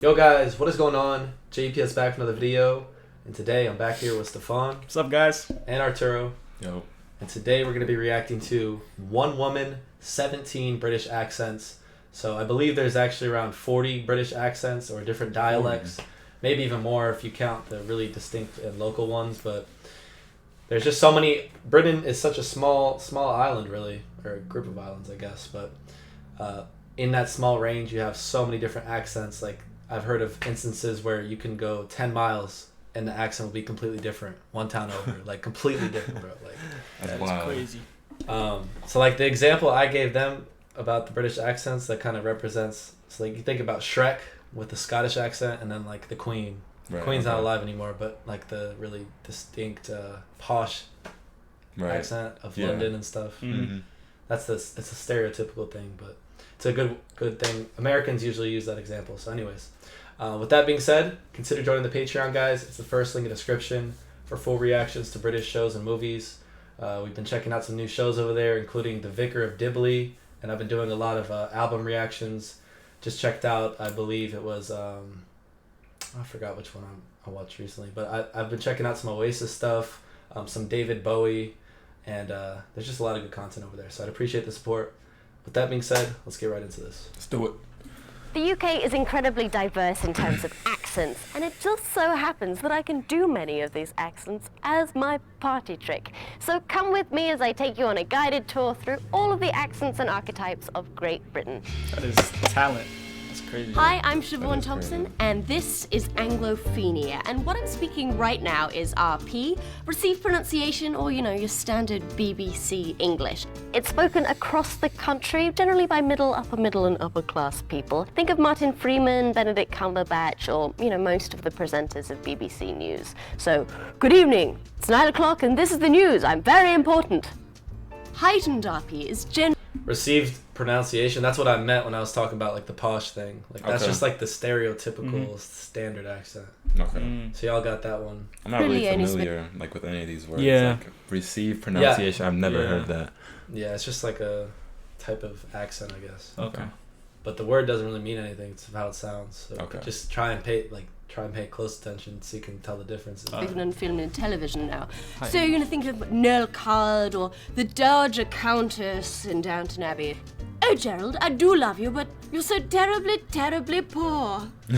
Yo guys, what is going on? JPS back for another video, and today I'm back here with Stefan. What's up, guys? And Arturo. Yo. And today we're going to be reacting to one woman, 17 British accents. So I believe there's actually around 40 British accents or different dialects, maybe even more if you count the really distinct and local ones, but there's just so many. Britain is such a small island really, or a group of islands I guess, but in that small range you have so many different accents. Like I've heard of instances where you can go 10 miles and the accent will be completely different one town over, like completely different, bro. Like That's crazy. So like the example I gave them about the British accents that kind of represents, so like you think about Shrek with the Scottish accent, and then like the Queen. Right, Queen's not alive anymore, but like the really distinct posh accent of London and stuff. Mm-hmm. It's a stereotypical thing, but it's a good thing. Americans usually use that example. So anyways, with that being said, consider joining the Patreon, guys. It's the first link in the description for full reactions to British shows and movies. We've been checking out some new shows over there, including The Vicar of Dibley, and I've been doing a lot of album reactions. Just checked out, I believe it was, I forgot which one I watched recently, but I've been checking out some Oasis stuff, some David Bowie, and there's just a lot of good content over there, so I'd appreciate the support. With that being said, let's get right into this. Let's do it. The UK is incredibly diverse in terms of accents, and it just so happens that I can do many of these accents as my party trick. So come with me as I take you on a guided tour through all of the accents and archetypes of Great Britain. That is talent. That's crazy. Hi, I'm Siobhan Thompson, and this is Anglophenia. And what I'm speaking right now is RP, received pronunciation, or your standard BBC English. It's spoken across the country, generally by middle, and upper class people. Think of Martin Freeman, Benedict Cumberbatch, or most of the presenters of BBC News. So, good evening. It's 9 o'clock, and this is the news. I'm very important. Heightened RP is Received pronunciation, that's what I meant when I was talking about like the posh thing. Like that's just like the stereotypical standard accent. Okay. So y'all got that one. I'm not really familiar like with any of these words. Yeah. Like received pronunciation, I've never heard that. Yeah, it's just like a type of accent, I guess. Okay. But the word doesn't really mean anything. It's how it sounds. So just try and pay close attention so you can tell the differences. On film and television now. So you're going to think of Nell Card or the Dowager Countess in Downton Abbey. Oh, Gerald, I do love you, but you're so terribly, terribly poor. The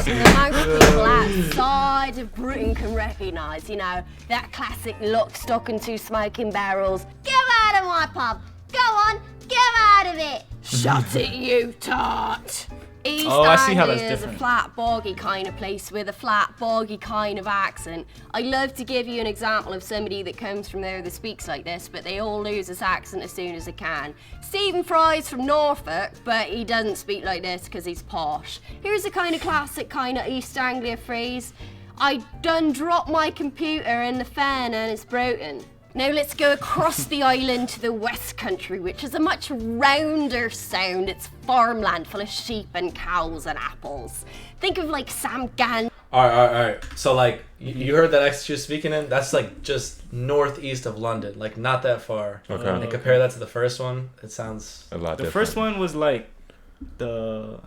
most people outside of Britain can recognise, that classic lock, stock and two smoking barrels. Get out of my pub! Go on, get out of it! Shut it, you tart! East I see how that's Anglia is a different. flat, boggy kind of place with a flat, boggy kind of accent. I love to give you an example of somebody that comes from there that speaks like this, but they all lose this accent as soon as they can. Stephen Fry's from Norfolk, but he doesn't speak like this because he's posh. Here's a kind of classic kind of East Anglia phrase. I done dropped my computer in the fan and it's broken. Now let's go across the island to the West Country, which is a much rounder sound. It's farmland full of sheep and cows and apples. Think of like Sam Gan. All right. So like you heard that accent she was speaking in? That's like just northeast of London, like not that far. Okay. And compare that to the first one, it sounds a lot different. The first one was like the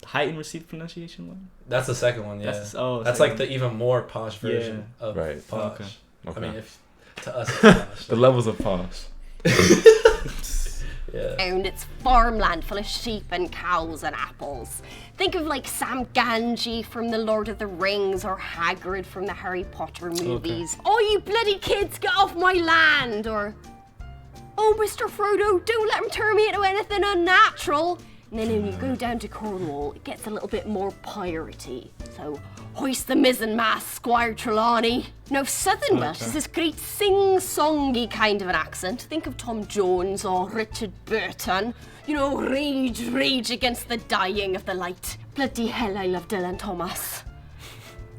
heightened received pronunciation one. That's the second one, yeah. That's like the even more posh version of posh. Okay. I mean, to us, it's posh. The levels of posh. Yeah. And it's farmland full of sheep and cows and apples. Think of like Sam Ganji from The Lord of the Rings or Hagrid from the Harry Potter movies. Oh, you bloody kids, get off my land! Or, oh, Mr. Frodo, don't let him turn me into anything unnatural. And then when you go down to Cornwall, it gets a little bit more piratey. So, hoist the mizzen mast, Squire Trelawney. Now, Southern Welsh is this great sing-songy kind of an accent. Think of Tom Jones or Richard Burton. Rage against the dying of the light. Bloody hell, I love Dylan Thomas.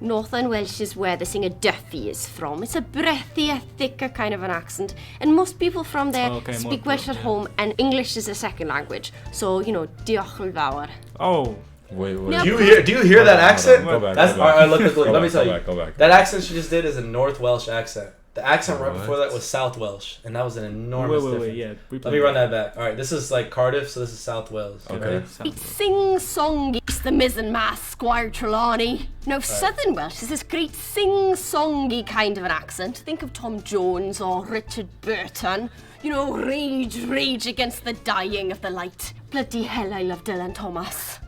Northern Welsh is where the singer Duffy is from. It's a breathier, thicker kind of an accent, and most people from there speak Welsh at home, and English is a second language. So, diolch yn fawr. Oh. Wait. Now, Do you hear that accent? Go back. That's Go back. Look, let me tell you. Go back. That accent she just did is a North Welsh accent. The accent right before What? that was South Welsh, and that was an enormous difference. Wait, yeah. Let me run that back. All right, this is like Cardiff, so this is South Wales. Okay. Ready? Sing-song is the mizzen-mast, Squire Trelawney. Now, Southern Welsh is this great sing-songy kind of an accent. Think of Tom Jones or Richard Burton. You know, rage against the dying of the light. Bloody hell, I love Dylan Thomas.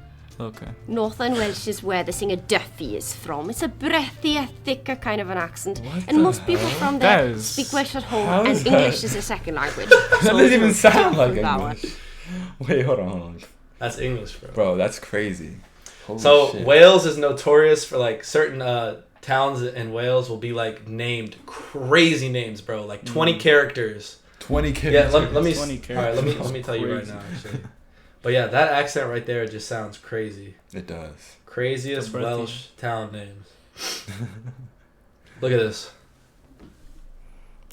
Okay. Northern Welsh is where the singer Duffy is from. It's a breathier, thicker kind of an accent. What And the most people hell? from there That is- speak Welsh at How home, and is that? English is a second language. That doesn't even sound like that one. English. Wait, hold on. That's English, bro. Bro, that's crazy. Holy So shit. Wales is notorious for like certain towns in Wales will be like named crazy names, bro. Like 20 characters. 20 kids. Yeah, let me. 20 All right, let characters. me tell you right Crazy. now. Actually, but yeah, that accent right there just sounds crazy. It does. Craziest The breathy. Welsh town names. Look at this.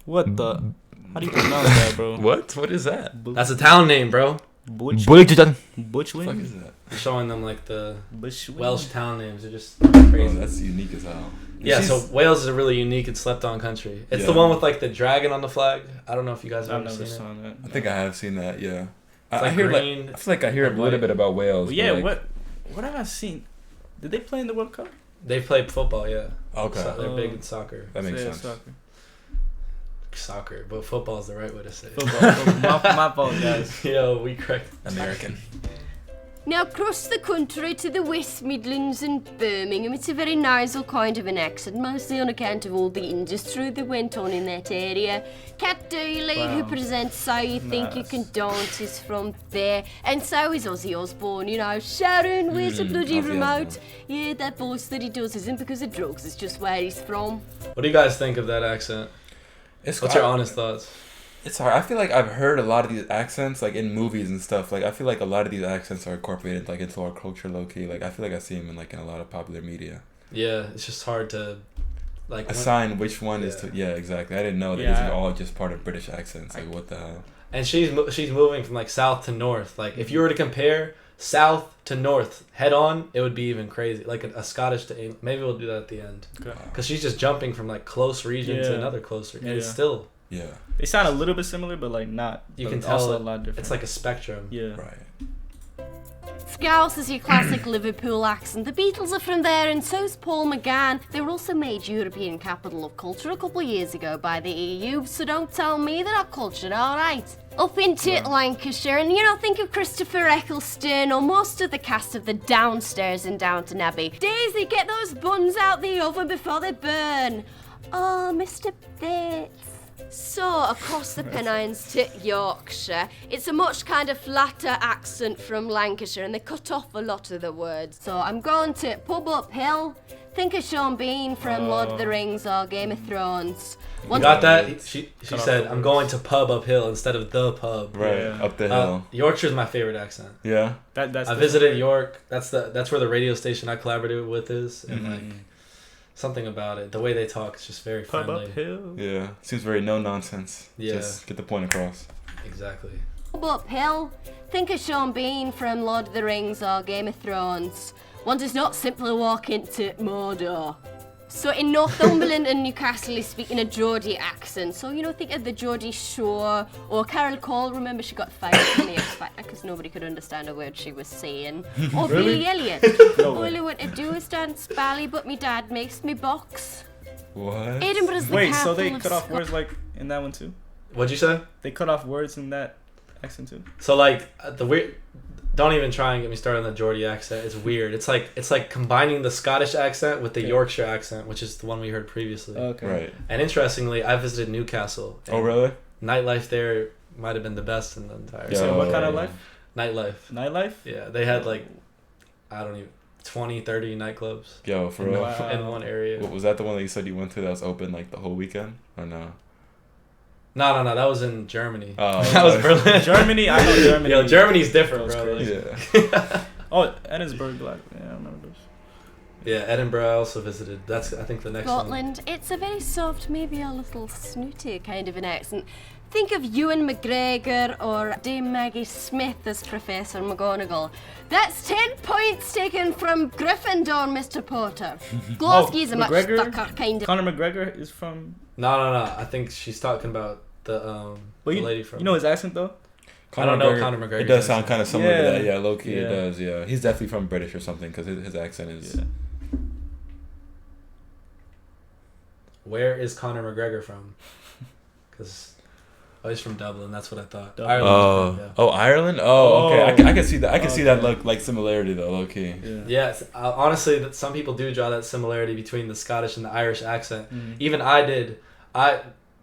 What the? How do you pronounce that, bro? What? What is that? That's a town name, bro. Butch. What the fuck Butchwin? is that? I'm showing them like the Bushwin? Welsh town names. They're just Bro, crazy. that's unique as hell. Yeah, She's- so Wales is a really unique and slept-on country. It's the Yeah. one with like the dragon on the flag. I don't know if you guys have I've ever never seen it. saw that. I think I have seen that, yeah. It's I like hear green I feel like I hear a and little white. bit about Wales. Well, yeah, but, like, what have I seen? Did they play in the World Cup? They play football, yeah. Okay. So they're big in soccer. That makes Yeah, sense. soccer. Soccer, but football is the right way to say it. Football. my fault, guys. Yo, we correct. American. Now, across the country to the West Midlands and Birmingham, it's a very nasal kind of an accent, mostly on account of all the industry that went on in that area. Cat Daly, who Wow. presents So You Think You Nice. Can Dance, is from there. And so is Ozzy Osbourne, you know. Sharon, where's the bloody Ozzy remote? Osbourne. Yeah, that voice that he does isn't because of drugs, it's just where he's from. What do you guys think of that accent? It's What's your honest thoughts? It's hard. I feel like I've heard a lot of these accents like in movies and stuff. Like I feel like a lot of these accents are incorporated like into our culture, low key. Like I feel like I see them in like in a lot of popular media. Yeah, it's just hard to like Assign which one is Yeah. to. Yeah, exactly. I didn't know that Yeah. these are all just part of British accents. Like what the hell? And she's moving from like south to north. Like if you were to compare south to north head on, it would be even crazy. Like a Scottish to English. Maybe we'll do that at the end Okay. because she's just jumping from like close region to Yeah. another close region. And it's Yeah. still Yeah. They sound a little bit similar, but like not. you but can tell also it- a lot different. it's like a spectrum. yeah. Right. Scouse is your classic Liverpool accent. The Beatles are from there, and so's Paul McGann. They were also made European Capital of Culture a couple of years ago by the EU, so don't tell me they're not cultured, alright? Up into Lancashire, and you know, think of Christopher Eccleston or most of the cast of the Downstairs in Downton Abbey. Daisy, get those buns out the oven before they burn. Oh, Mr. Bates. So, across the Pennines to Yorkshire, it's a much kind of flatter accent from Lancashire, and they cut off a lot of the words. So, I'm going to Pub Up Hill. Think of Sean Bean from Lord of the Rings or Game of Thrones. You got that? She said, "I'm going to pub uphill instead of the pub." Right. Yeah. Up the hill. Yorkshire's my favorite accent. Yeah. That's. I visited York. That's where the radio station I collaborated with is, and like something about it, the way they talk is just very Pub friendly. uphill. Yeah. Seems very no nonsense. Yeah. Just get the point across. Exactly. Pub Up Hill. Think of Sean Bean from Lord of the Rings or Game of Thrones. One does not simply walk into Mordor. So in Northumberland and Newcastle, he's speaking a Geordie accent. So, you know, think of the Geordie Shore or Carol Cole. Remember, she got fired from the X Factor because nobody could understand a word she was saying. Or Billy Elliot. No All way. I want to do is dance bally, but me dad makes me box. What? Edinburgh's the Wait, capital so they of cut off Scotland. words like in that one too? What'd you say? They cut off words in that accent too. So like the weird. Don't even try and get me started on the Geordie accent. It's weird. It's like combining the Scottish accent with the Okay. Yorkshire accent, which is the one we heard previously. Okay. Right. And interestingly, I visited Newcastle. Oh and really? Nightlife there might have been the best in the entire. Yeah. So what kind of Oh. life? Nightlife. Nightlife? Yeah, they had like, I don't even, 20, 30 nightclubs Yo, for in, real. Wow. in one area. What, was that the one that you said you went to that was open like the whole weekend or no? No, that was in Germany. Oh, that was okay. Berlin. Germany? I know Germany. Yo, Germany's different, That bro. was Like, Yeah. Oh, Edinburgh, Black. Yeah, I remember those. yeah, Edinburgh I also visited. That's, I think, the next one. Scotland, it's a very soft, maybe a little snooty kind of an accent. Think of Ewan McGregor or Dame Maggie Smith as Professor McGonagall. That's 10 points taken from Gryffindor, Mr. Potter. Glasgow's a much McGregor? thicker kind of... Conor McGregor is from. No. I think she's talking about the lady from. You know his accent though. I don't know Conor McGregor. It does sound kind of similar to that. Yeah. Yeah, low key Yeah. it does. Yeah, he's definitely from British or something because his accent is. Yeah. Where is Conor McGregor from? Because he's from Dublin. That's what I thought. Dublin. Ireland, Oh, Ireland. Oh, okay. I can see that. I can see that Okay. look like similarity though, low key. Yeah. Yes, honestly, that some people do draw that similarity between the Scottish and the Irish accent. Mm. Even I did.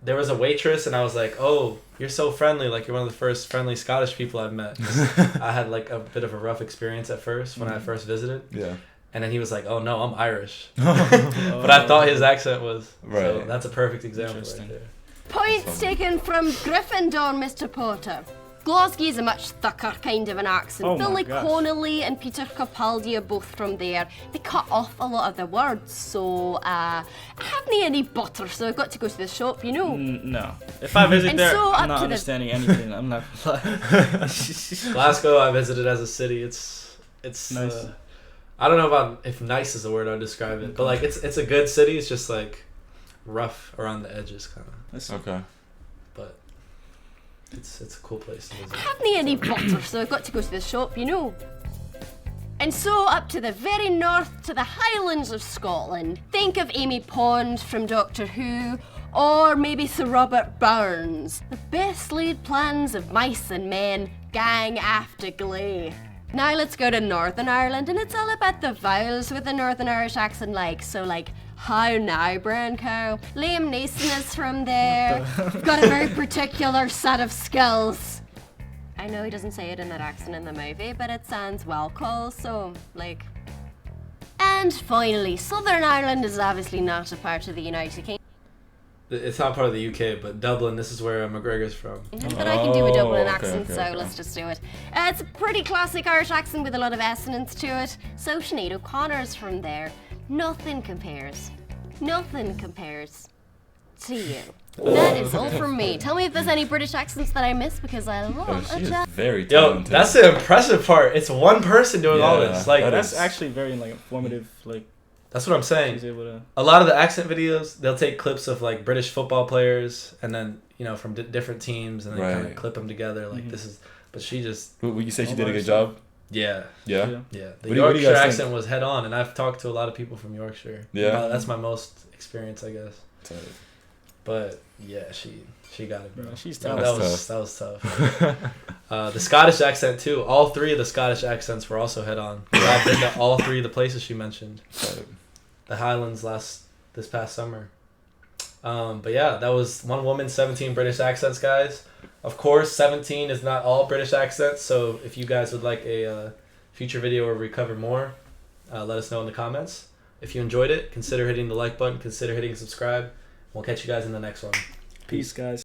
There was a waitress, and I was like, "Oh, you're so friendly! Like you're one of the first friendly Scottish people I've met." 'Cause I had like a bit of a rough experience at first when I first visited, Yeah. and then he was like, "Oh no, I'm Irish," but I thought his accent was. So Right. that's a perfect example right Interesting. there. Points taken from Gryffindor, Mr. Potter. Glasgow's a much thicker kind of an accent. Oh my Billy gosh. Connolly and Peter Capaldi are both from there. They cut off a lot of the words, so I haven't any butter, so I've got to go to the shop, you know. No. If I visit And there, so up I'm not to the- understanding anything. I'm not gonna lie. Glasgow, I visited as a city. It's Nice. I don't know about if nice is the word I'd describe it, but like it's a good city. It's just like rough around the edges, kind of. That's- Okay. But it's a cool place to visit. I haven't any butter, so I've got to go to the shop, you know. And so up to the very north to the Highlands of Scotland. Think of Amy Pond from Doctor Who, or maybe Sir Robert Burns. The best laid plans of mice and men, gang after gley. Now let's go to Northern Ireland, and it's all about the vowels with the Northern Irish accent, like how now, brown cow. Liam Neeson is from there. Got a very particular set of skills. I know he doesn't say it in that accent in the movie, but it sounds well cool, so, like... And finally, Southern Ireland is obviously not a part of the United Kingdom, It's not part of the UK, but Dublin. This is where McGregor's from. but I can do a Dublin okay, accent, okay, so okay. let's just do it. It's a pretty classic Irish accent with a lot of assonance to it. So Sinead O'Connor's from there. Nothing compares. Nothing compares to you. That is all from me. Tell me if there's any British accents that I missed, because I Oh, love she a is chat. very Yo, talented. that's the impressive part. It's one person doing all Yeah, this. Like that That's is- actually very like informative. Like that's what I'm saying. she's able to. A lot of the accent videos, they'll take clips of like British football players, and then from different teams, and then kind Right. of clip them together. Like this is, but she just Would you say she Oh, did a good nice. job? yeah. Yeah. The What do you Yorkshire guys think? accent was head on, and I've talked to a lot of people from Yorkshire. Yeah. That's my most experience, I guess. So- But yeah, she got it, bro. Yeah, she's that, talented. that was tough. The Scottish accent too. All three of the Scottish accents were also head on. I've been to all three of the places she mentioned. The Highlands this past summer. But yeah, that was one woman, 17 British accents, guys. Of course, 17 is not all British accents. So if you guys would like a future video where we cover more, let us know in the comments. If you enjoyed it, consider hitting the like button. Consider hitting subscribe. We'll catch you guys in the next one. Peace, guys.